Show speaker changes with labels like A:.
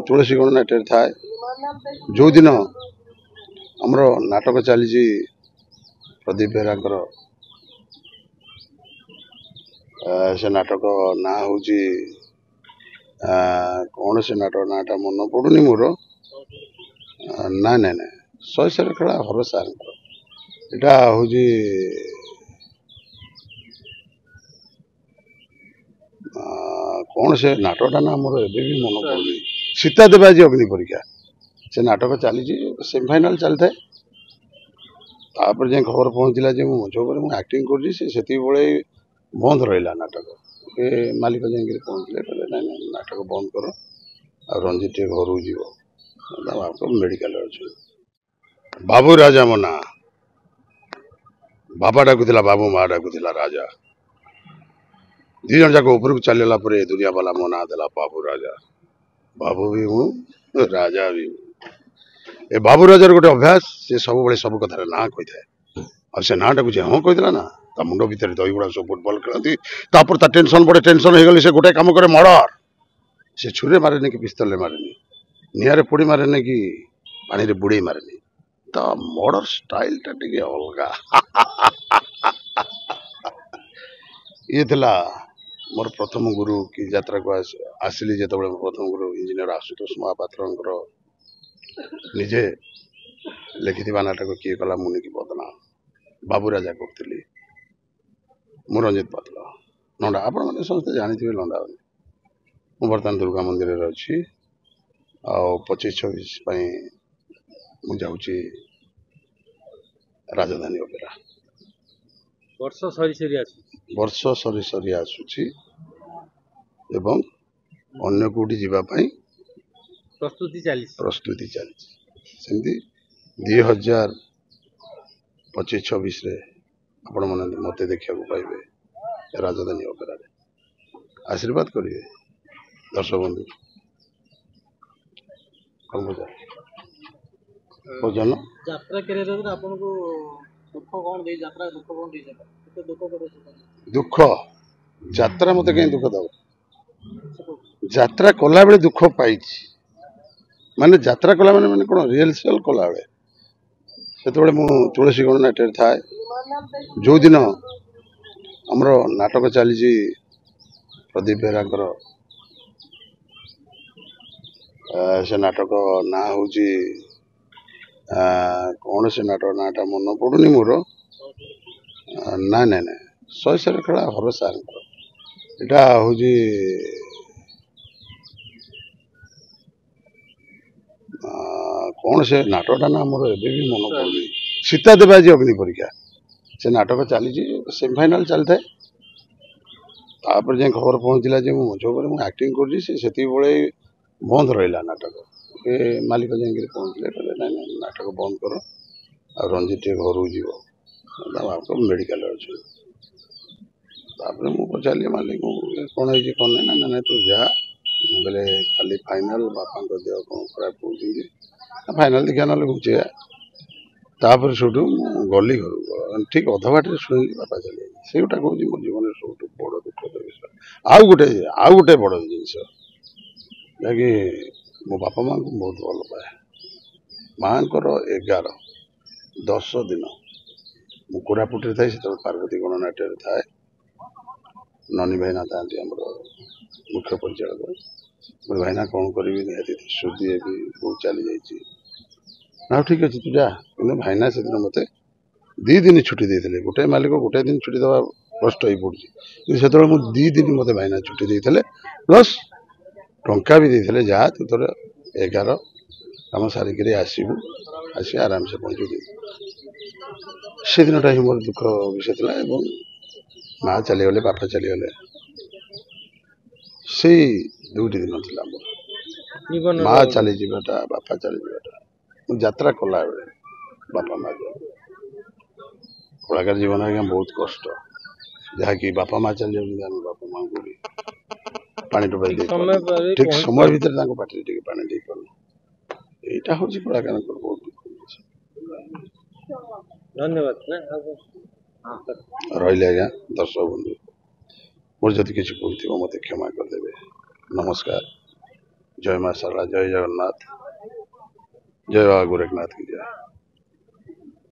A: तुलसी गणनाट्य थाए जो दिन आमर नाटक चली प्रदीप बेहरा से नाटक ना हूँ कौन से नाटक नाटा मन पड़ूनी मोर ना ना ना शहे शहे खेला हर सार यहाँ हूँ कौन से नाटकटा ना मोर एवं भी मन पड़ुनी सीता देव आज अग्नि परीक्षा से नाटक चली सेमीफाइनाल चली था तापर जाए खबर पहुँचला मंच पर मुझे आक्टिंग कर बंद रहा नाटक मालिक जाए पहुँचले कहले ना नाटक बंद कर आ रंजित घर जीव बाप मेडिकल अच्छे बाबू राजा मो ना बाबा डाकुला बाबू माँ डाकुला राजा दी जन जाक ऊपर को चलला दुनिया वाला मो ना देला बाबू राजा बाबू भी हूँ राजा भी हूँ ए बाबू राजार गोटे अभ्यास से सब बड़े सब कथार ना कही था और से ना डाकुचे हाँ कहीदेला ना ता मुंड भितर दहीबड़ा सब फुटबल खेलती तापर ता टेंशन बड़े टेंशन हो गली से गोटे कम करे मर्डर से छुरे मारे कि पिस्तल मारे निआरे पोड़ी मारे कि पानी रे बुड़े मारे तो मर्डर स्टाइल टा टिके अलगा ये थिला मोर प्रथम गुरु की यात्रा को आसिली जो प्रथम गुरु इंजीनियर आशुतोष महापात्र निजे लिखि नाटक किए कला मुनि की बदना बाबू राजा करी मु रंजित पातला लंडा आपण मैंने समस्त जानी लंडा मु बर्तमान दुर्गा मंदिर अच्छी आ 25-26 मुझे राजधानी ओपेरा
B: वर्ष सरी
A: सरी आसुची एवं अन्य कोटी जीवाई
B: प्रस्तुति
A: चली सेमती 2025-26 आपण मैंने मत देखा पाइबे राजधानी ओपेरा आशीर्वाद करेंगे दर्शक बंधु भोजन दुख यात्रा मत कहीं दुख दब यात्रा कला बेले दुख पाई माने यात्रा कला माने कौन रिहर्सल कला बेले से तुलसी गणनाट्य थाए जो दिन आमर नाटक चली प्रदीप बेहरा से नाटक ना हूँ कौन से नाटक नाटा मन पड़ूनी मोर ना ना ना शहे शहे खेला हर सार यहाँ हूँ कौन से नाटकटा ना मोर एवं भी मन पड़ुनी सीता देव आज अग्नि परीक्षा से नाटक चली सेमीफाइनाल चली था तापर जाए खबर पहुँचला मंच पर मुझे आक्टिंग करी बंद रहा नाटक मालिक जाए पहुँचले कहले ना नाटक बंद कर आ रंजित घर जीव बाप मेडिकल अच्छे मुझे पचारे मालिक कौन है कौन ना ना तू जा बोले खाली फाइनाल बापा देह कौन खराब कौन फाइनाल देखा ना घुचे तापर सब गली घर ठीक अध बाट शुणी बापा चले से गोटा कौन मो जीवन सब बड़ दुखद विषय आउ गोटे बड़ जिनस जहाँकि मो बापा माँ को बहुत भल पाए माँ 11-10 दिन मु कोरापुट थाए से पार्वती गणनाट्य थाए ननी भाईना था मुख्य परिचालक भाईना कौन करी निहती सुधी बहुत चली जाइए ना ठीक अच्छे तू जा कि भाईना से दिन मत 2 दिन छुट्टी देते गोटे मालिक गोटे दिन छुट्टी दवा कष्ट हो पड़ी से 2 दिन मत भाईना छुट्टी देते प्लस टंका भी देते जा तू तोर 11 कम सारिक आसबू आसी आराम से पहुँचू से दिनटा ही मोर दुख विषय था माँ चलीगले बापा चलीगले से 2 दिन था माँ चली जाटा बापा चली जाटा यात्रा कला बेले बापा माँ कलाकार जीवन आज्ञा बहुत कष्ट जहाँकि बापा माँ चली जाए बापा माँ को भी पानी टोपाई ठीक समय भितर पाटे पानी दे पार यहाँ हूँ कलाकार बहुत दुख
B: धन्यवाद
A: रही आज्ञा दर्शक बंधु मोर जदि किसी भूल थी मत क्षमा करदे नमस्कार। जय मां शारदा, जय जगन्नाथ, जय बाबा गोरखनाथ की जय।